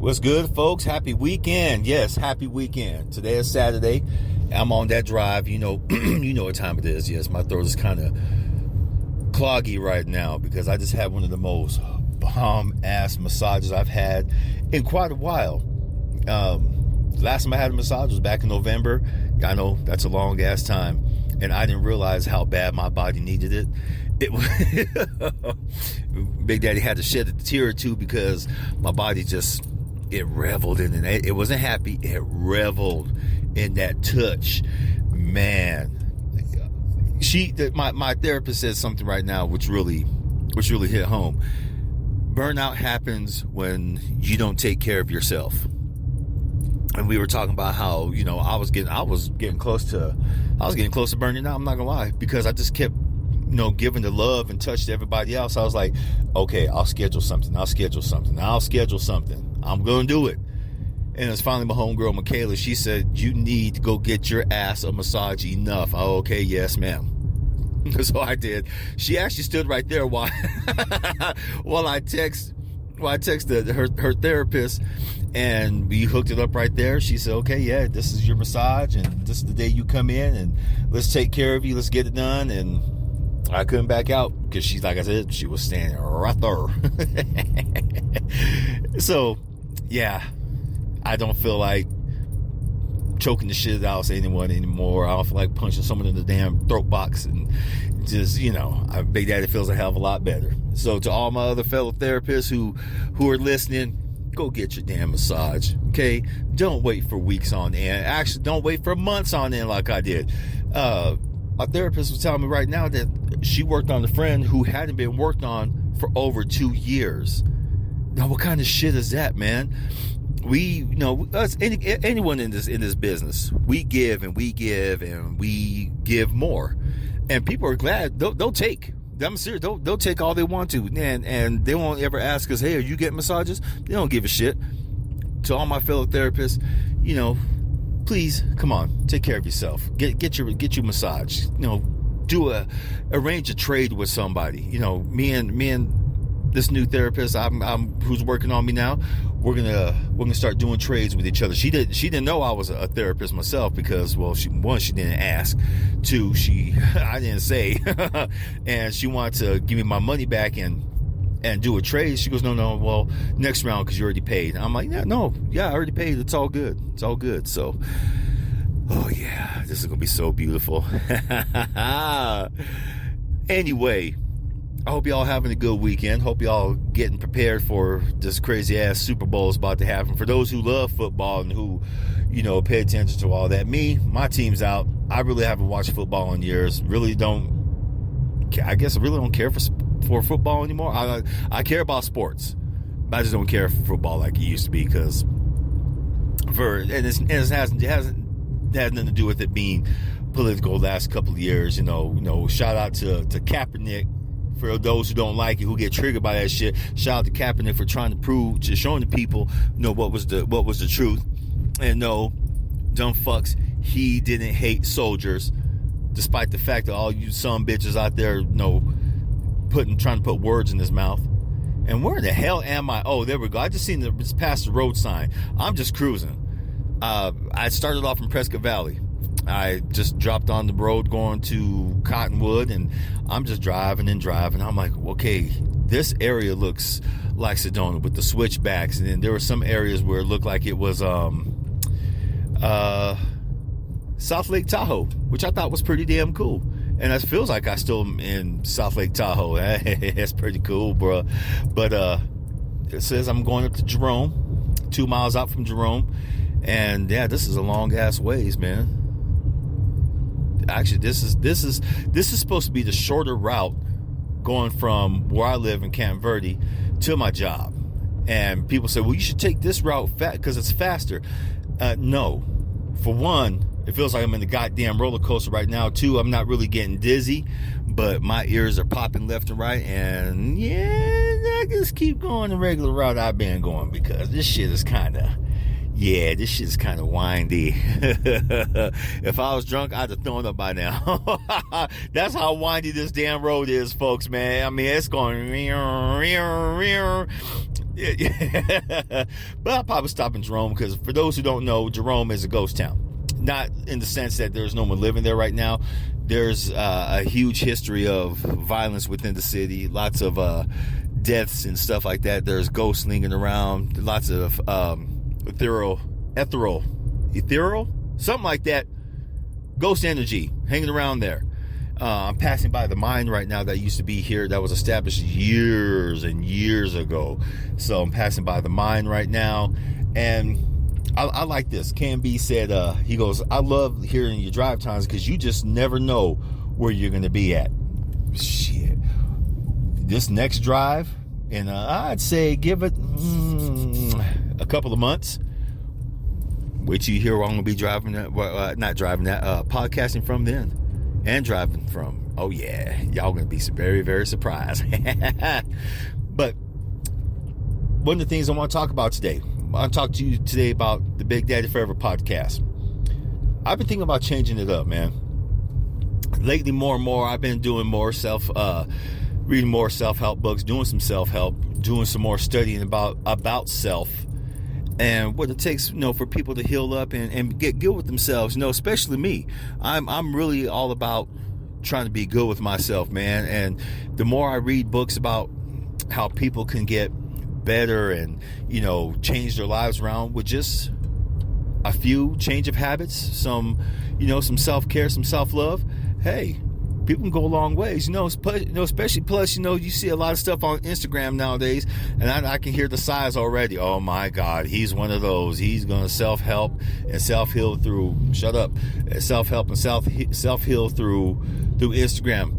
What's good, folks? Happy weekend. Yes, happy weekend. Today is Saturday. I'm on that drive. You know, you know what time it is. Yes, my throat is kind of cloggy right now because I just had one of the most bomb-ass massages I've had in quite a while. Last time I had a massage was back in November. I know that's a long-ass time, and I didn't realize how bad my body needed it. Big Daddy had to shed a tear or two because my body just... it reveled in it. It wasn't happy. It reveled in that touch. Man, my therapist says something right now which really hit home. Burnout happens when you don't take care of yourself. And we were talking about how, you know, I was getting close to burning out. I'm not gonna lie, because I just kept, you know, giving the love and touch to everybody else. I was like, okay, I'll schedule something. I'm going to do it. And it's finally my homegirl, Michaela. She said, you need to go get your ass a massage enough. Oh, okay, yes, ma'am. So I did. She actually stood right there while I texted her therapist, and we hooked it up right there. She said, okay, yeah, this is your massage, and this is the day you come in, and let's take care of you. Let's get it done. And I couldn't back out because she's, like I said, she was standing right there. So, yeah, I don't feel like choking the shit out of anyone anymore. I don't feel like punching someone in the damn throat box, and just, you know, Big Daddy feels a hell of a lot better. So to all my other fellow therapists who are listening, go get your damn massage, okay? Don't wait for weeks on end. Actually, don't wait for months on end like I did. My therapist was telling me right now that she worked on a friend who hadn't been worked on for over 2 years. Now, what kind of shit is that, man? We, you know, us, anyone in this business, we give and we give and we give more, and people are glad. They'll take. I'm serious. They'll take all they want to, and they won't ever ask us, hey, are you getting massages? They don't give a shit. To all my fellow therapists, you know, please come on, take care of yourself. Get your massage. You know, arrange a trade with somebody. You know, me and this new therapist who's working on me now, we're gonna start doing trades with each other. She didn't know I was a therapist myself because, well, she didn't ask. Two, I didn't say. And she wanted to give me my money back and do a trade. She goes, no, well, next round because you already paid. I'm like, I already paid. It's all good. So, oh yeah, this is gonna be so beautiful. Anyway, I hope y'all having a good weekend. Hope y'all getting prepared for this crazy ass Super Bowl is about to happen. For those who love football and who, you know, pay attention to all that. My team's out. I really haven't watched football in years. I really don't care for football anymore. I care about sports, but I just don't care for football like it used to be, because it hasn't had nothing to do with it being political the last couple of years. You know, shout out to Kaepernick. For those who don't like it, who get triggered by that shit, shout out to Kaepernick for showing the people, you know, what was the truth. And no, dumb fucks, he didn't hate soldiers, despite the fact that all you some bitches out there, you know, trying to put words in his mouth. And where in the hell am I? Oh, there we go. I just seen just past the road sign. I'm just cruising. I started off in Prescott Valley. I just dropped on the road going to Cottonwood, and I'm just driving. I'm like, okay, this area looks like Sedona with the switchbacks, and then there were some areas where it looked like it was South Lake Tahoe, which I thought was pretty damn cool. And it feels like I still am in South Lake Tahoe. That's pretty cool, bro. But it says I'm going up to Jerome, 2 miles out from Jerome, and yeah, this is a long ass ways, man. Actually, this is supposed to be the shorter route going from where I live in Camp Verde to my job. And people say, well, you should take this route because it's faster. No. For one, it feels like I'm in the goddamn roller coaster right now. Two, I'm not really getting dizzy, but my ears are popping left and right. And yeah, I just keep going the regular route I've been going, because this shit is kind of windy. If I was drunk, I'd have thrown up by now. That's how windy this damn road is, folks, man. I mean, it's going But I'll probably stop in Jerome, because for those who don't know, Jerome is a ghost town. Not in the sense that there's no one living there right now. There's a huge history of violence within the city. Lots of deaths and stuff like that. There's ghosts lingering around. Lots of ethereal, something like that. Ghost energy hanging around there. I'm passing by the mine right now that used to be here, that was established years and years ago. So I'm passing by the mine right now, and I like this. Cam B said, he goes, I love hearing your drive times because you just never know where you're going to be at. Shit. This next drive, and I'd say give it a couple of months. Wait till you hear where I'm going to be driving that, podcasting from then. And driving from. Oh yeah, y'all gonna be very, very surprised. But one of the things I want to talk about today, I want to talk to you today about the Big Daddy Forever podcast. I've been thinking about changing it up, man. Lately, more and more, I've been doing more reading more self-help books, doing some self-help, doing some more studying about self. And what it takes, for people to heal up and get good with themselves, especially me. I'm really all about trying to be good with myself, man. And the more I read books about how people can get better and, change their lives around with just a few change of habits, some self-care, some self-love, hey, people can go a long ways, especially plus, you see a lot of stuff on Instagram nowadays, and I can hear the sighs already. Oh my God, he's one of those. He's going to self-help and self-heal through, self-help and self-heal through Instagram.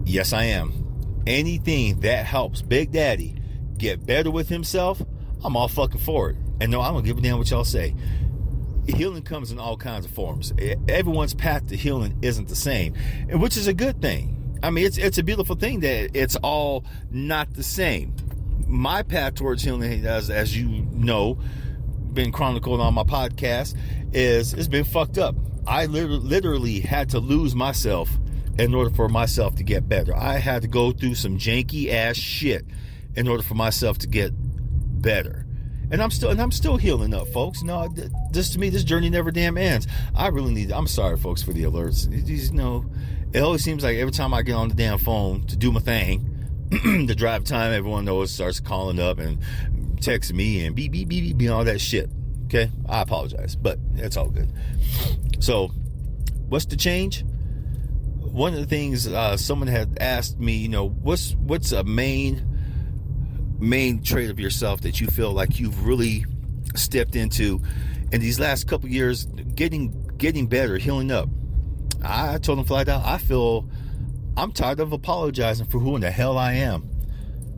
Yes, I am. Anything that helps Big Daddy get better with himself, I'm all fucking for it. And no, I don't give a damn what y'all say. Healing comes in all kinds of forms. Everyone's path to healing isn't the same, and which is a good thing. I mean, it's a beautiful thing that it's all not the same. My path towards healing, as you know, been chronicled on my podcast, it's been fucked up. I literally had to lose myself in order for myself to get better. I had to go through some janky ass shit in order for myself to get better. And I'm still healing up, folks. To me, this journey never damn ends. I'm sorry, folks, for the alerts. It always seems like every time I get on the damn phone to do my thing, the drive time, everyone knows, starts calling up and texting me and beep, beep, beep, beep, beep, all that shit. Okay? I apologize, but it's all good. So, what's the change? One of the things someone had asked me, what's a main trait of yourself that you feel like you've really stepped into in these last couple of years, getting better, healing up. I told him flat out, I feel I'm tired of apologizing for who in the hell I am.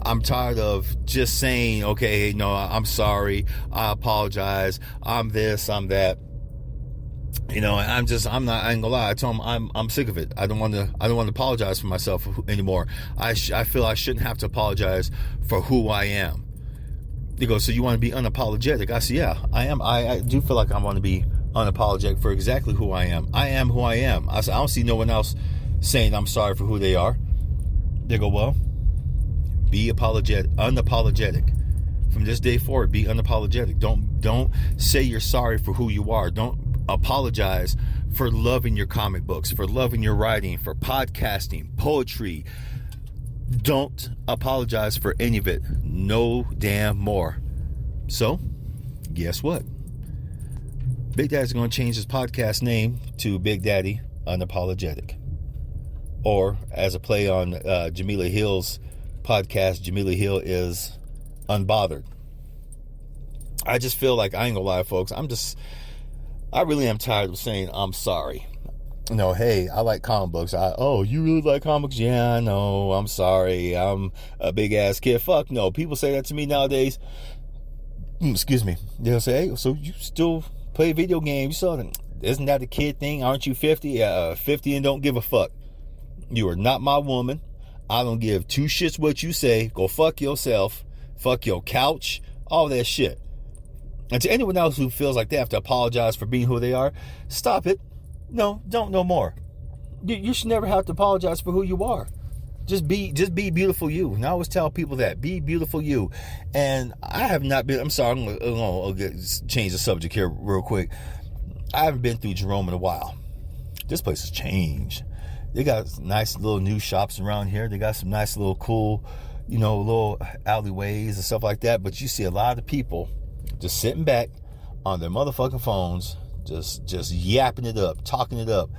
I'm tired of just saying, okay, no, I'm sorry, I apologize, I'm this, I'm that. I ain't gonna lie. I told him I'm sick of it. I don't want to apologize for myself anymore. I feel I shouldn't have to apologize for who I am. He goes, so you want to be unapologetic? I said, yeah, I am. I do feel like I want to be unapologetic for exactly who I am. I am who I am. I said, I don't see no one else saying I'm sorry for who they are. They go, well, be unapologetic. From this day forward, be unapologetic. Don't say you're sorry for who you are. Don't apologize for loving your comic books, for loving your writing, for podcasting, poetry. Don't apologize for any of it. No damn more. So, guess what? Big Daddy's going to change his podcast name to Big Daddy Unapologetic. Or, as a play on Jamila Hill's podcast, Jamila Hill is Unbothered. I just feel like, I ain't gonna lie, folks, I really am tired of saying I'm sorry. Hey, I like comic books. You really like comics? Yeah, I know. I'm sorry. I'm a big ass kid. Fuck no. People say that to me nowadays. Excuse me. They'll say, hey, so you still play video games? So isn't that a kid thing? Aren't you 50? 50 and don't give a fuck. You are not my woman. I don't give two shits what you say. Go fuck yourself. Fuck your couch. All that shit. And to anyone else who feels like they have to apologize for being who they are, stop it. No, don't no more. You should never have to apologize for who you are. Just be beautiful you. And I always tell people that. Be beautiful you. And I have not been, I'm sorry, I'm going to change the subject here real quick. I haven't been through Jerome in a while. This place has changed. They got nice little new shops around here. They got some nice little cool, little alleyways and stuff like that. But you see a lot of people just sitting back on their motherfucking phones, just yapping it up, talking it up.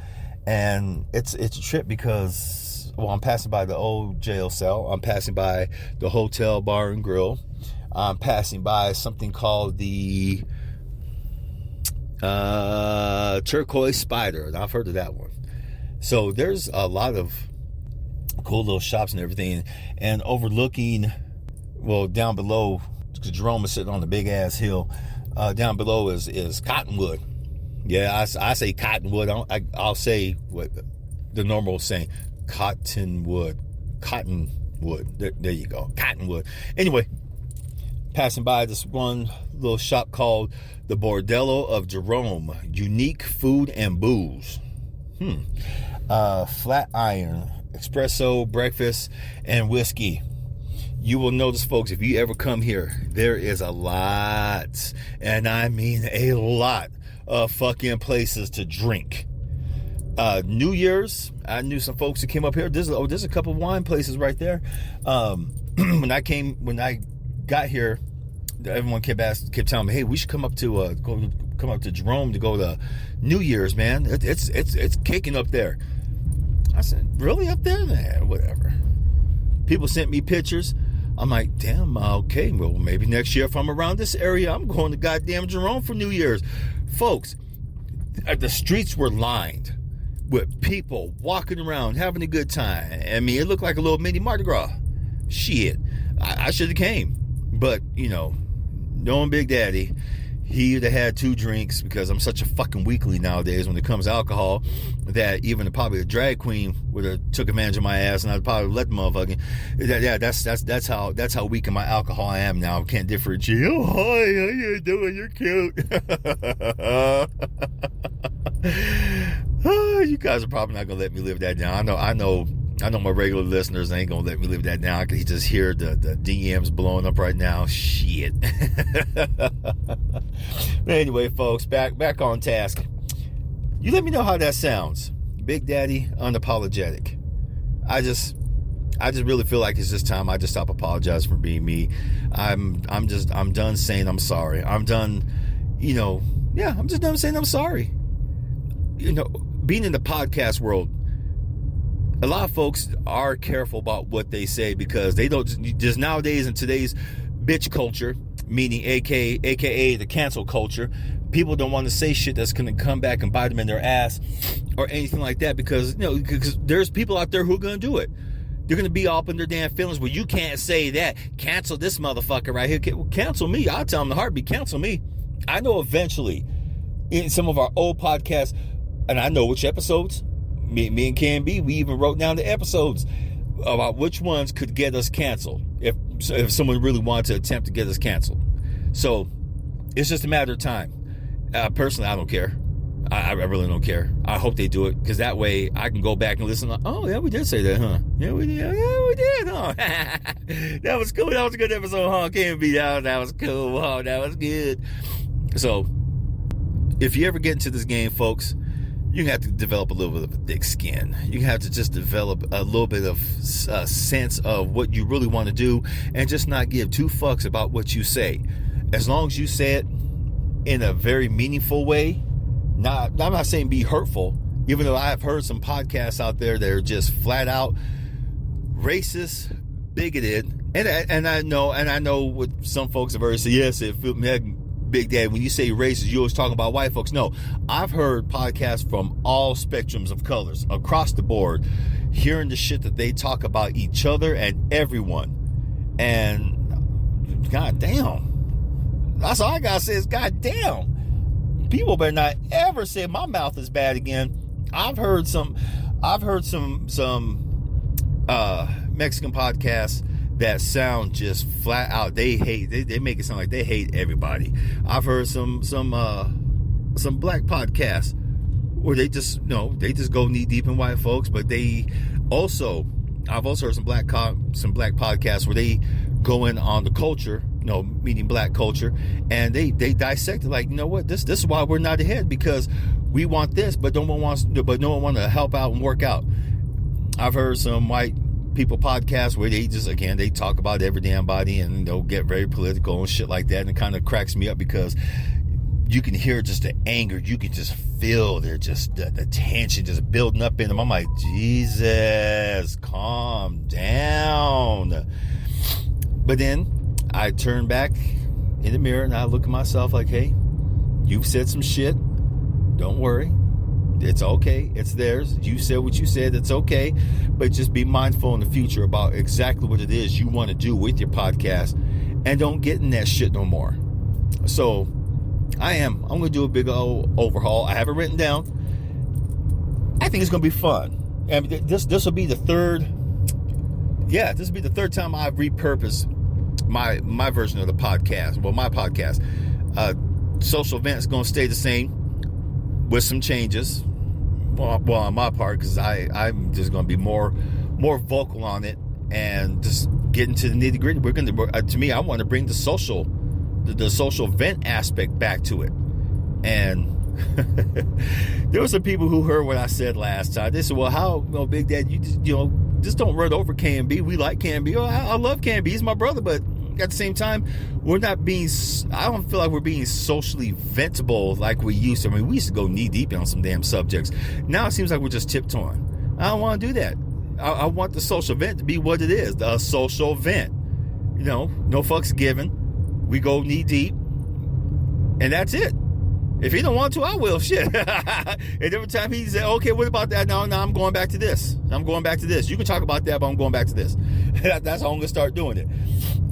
And it's a trip because, I'm passing by the old jail cell. I'm passing by the hotel bar and grill. I'm passing by something called the Turquoise Spider. And I've heard of that one. So there's a lot of cool little shops and everything. And overlooking, down below, Jerome is sitting on the big ass hill. Down below is Cottonwood. Yeah, I say Cottonwood. I'll say what the normal saying, Cottonwood. There you go, Cottonwood. Anyway, passing by this one little shop called the Bordello of Jerome. Unique food and booze. Flat iron, espresso, breakfast, and whiskey. You will notice, folks, if you ever come here, there is a lot, and I mean a lot, of fucking places to drink. New Year's, I knew some folks who came up here. There's a couple of wine places right there. When I got here, everyone kept telling me, "Hey, we should come up to Jerome to go to New Year's, man. It's kicking up there." I said, "Really, up there?" Nah, whatever. People sent me pictures. I'm like, damn, okay, well, maybe next year if I'm around this area, I'm going to goddamn Jerome for New Year's. Folks, the streets were lined with people walking around, having a good time. I mean, it looked like a little mini Mardi Gras. Shit, I should have came. But, knowing Big Daddy, he either had 2 drinks, because I'm such a fucking weakly nowadays when it comes to alcohol, that even probably a drag queen would have took advantage of my ass, and I'd probably let the motherfucking. Yeah, that's how weak in my alcohol I am now. I can't differentiate. Oh, hi, how you doing? You're cute. Oh, you guys are probably not gonna let me live that down. I know my regular listeners ain't gonna let me live that down. I can just hear the DMs blowing up right now. Shit. But anyway, folks, back on task. You let me know how that sounds. Big Daddy, unapologetic. I just really feel like it's just time I just stop apologizing for being me. I'm done saying I'm sorry. I'm done, I'm just done saying I'm sorry. Being in the podcast world, a lot of folks are careful about what they say, because they don't just nowadays in today's bitch culture, meaning aka the cancel culture, people don't want to say shit that's going to come back and bite them in their ass or anything like that, because because there's people out there who are going to do it. They're going to be all up in their damn feelings. Well, you can't say that. Cancel this motherfucker right here. Cancel me. I'll tell them the heartbeat. Cancel me. I know eventually in some of our old podcasts, and I know which episodes. Me and Can B, we even wrote down the episodes about which ones could get us canceled if someone really wanted to attempt to get us canceled. So it's just a matter of time. Personally, I don't care. I really don't care. I hope they do it, because that way I can go back and listen. Oh yeah, we did say that, huh? Yeah, we did, huh? That was cool. That was a good episode, huh? Can B, that was cool. Oh, that was good. So if you ever get into this game, folks, you have to develop a little bit of a thick skin. You have to just develop a little bit of a sense of what you really want to do, and just not give 2 fucks about what you say. As long as you say it in a very meaningful way. I'm not saying be hurtful, even though I've heard some podcasts out there that are just flat out racist, bigoted, and I know what some folks have already said. Yes, Big Dad, when you say racist, you always talking about white folks. No, I've heard podcasts from all spectrums of colors across the board, hearing the shit that they talk about each other and everyone. And goddamn, that's all I gotta say is goddamn. People better not ever say my mouth is bad again. I've heard some Mexican podcasts that sound just flat out. They make it sound like they hate everybody. I've heard some black podcasts where they just go knee deep in white folks, but they also I've also heard some black podcasts where they go in on the culture, meaning black culture, and they dissect it like, you know what, this is why we're not ahead, because we want this, but no one wants to help out and work out. I've heard some white people podcasts where they just, again, they talk about every damn body and they'll get very political and shit like that, and it kind of cracks me up because you can hear just the anger, you can just feel they're just the tension just building up in them. I'm like, Jesus, calm down. But then I turn back in the mirror and I look at myself like, hey, you've said some shit. Don't worry. It's okay. It's theirs. You said what you said. It's okay. But just be mindful in the future about exactly what it is you want to do with your podcast, and don't get in that shit no more. So I'm going to do a big old overhaul. I have it written down. I think it's going to be fun. I mean, this will be the third. Yeah, this will be the third time I've repurposed my version of the podcast. Well, my podcast. Social events going to stay the same with some changes. Well, on my part, because I'm just going to be more vocal on it and just get into the nitty gritty. We're going to me, I want to bring the social vent aspect back to it. And there were some people who heard what I said last time. They said, well, how, Big Dad, you just don't run over KMB. We like KMB. Oh, I love KMB. He's my brother. But at the same time, I don't feel like we're being socially ventable like we used to. I mean, we used to go knee deep on some damn subjects. Now it seems like we're just tiptoeing. I don't want to do that. I want the social vent to be what it is, a social vent. No fucks given. We go knee deep, and that's it. If he don't want to, I will. Shit. And every time he said, okay, what about that? No, I'm going back to this. You can talk about that, but I'm going back to this. That's how I'm going to start doing it.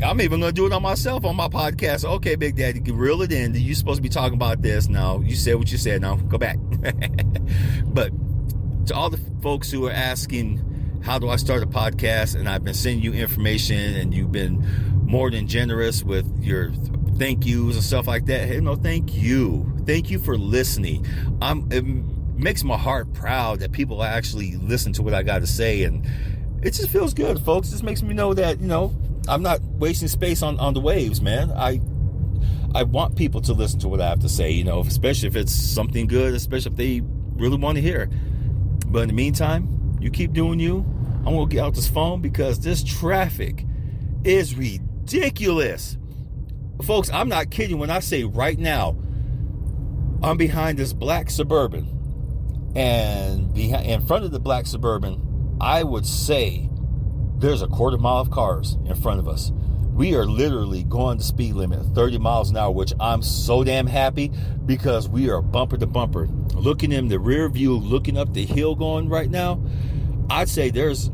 I'm even going to do it on myself on my podcast. Okay, Big Daddy, reel it in. You're supposed to be talking about this. Now, you said what you said. Now, go back. But to all the folks who are asking, how do I start a podcast? And I've been sending you information, and you've been more than generous with your thank yous and stuff like that. Hey, thank you. Thank you for listening. It makes my heart proud that people actually listen to what I got to say, and it just feels good, folks. It just makes me know that, I'm not wasting space on the waves, man. I want people to listen to what I have to say, especially if it's something good, especially if they really want to hear it. But in the meantime, you keep doing you. I'm going to get out this phone because this traffic is ridiculous. Folks, I'm not kidding when I say right now, I'm behind this black Suburban. And in front of the black Suburban, I would say there's a quarter mile of cars in front of us. We are literally going the speed limit, 30 miles an hour, which I'm so damn happy because we are bumper to bumper. Looking in the rear view, looking up the hill going right now, I'd say there's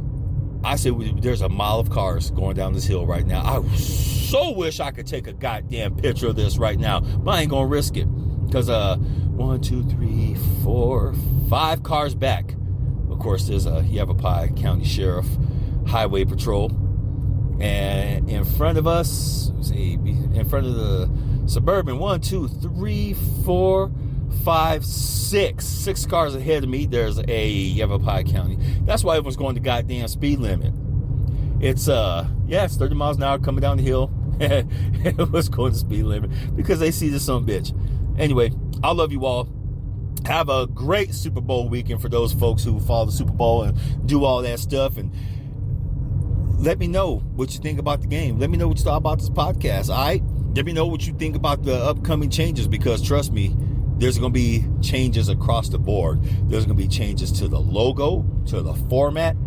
a mile of cars going down this hill right now. I so wish I could take a goddamn picture of this right now, but I ain't gonna risk it. Because 1, 2, 3, 4, 5 cars back. Of course, there's a Yavapai County Sheriff Highway Patrol. And in front of us, in front of the Suburban, 1, 2, 3, 4, 5, 6 cars ahead of me, there's a Yavapai County. That's why everyone's going the goddamn speed limit. It's 30 miles an hour coming down the hill. It was going the speed limit because they see this son of a bitch. Anyway, I love you all. Have a great Super Bowl weekend for those folks who follow the Super Bowl and do all that stuff. And let me know what you think about the game. Let me know what you thought about this podcast. All right? Let me know what you think about the upcoming changes, because trust me, there's going to be changes across the board. There's going to be changes to the logo, to the format,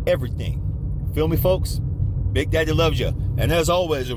everything. Feel me, folks? Big Daddy loves you. And as always,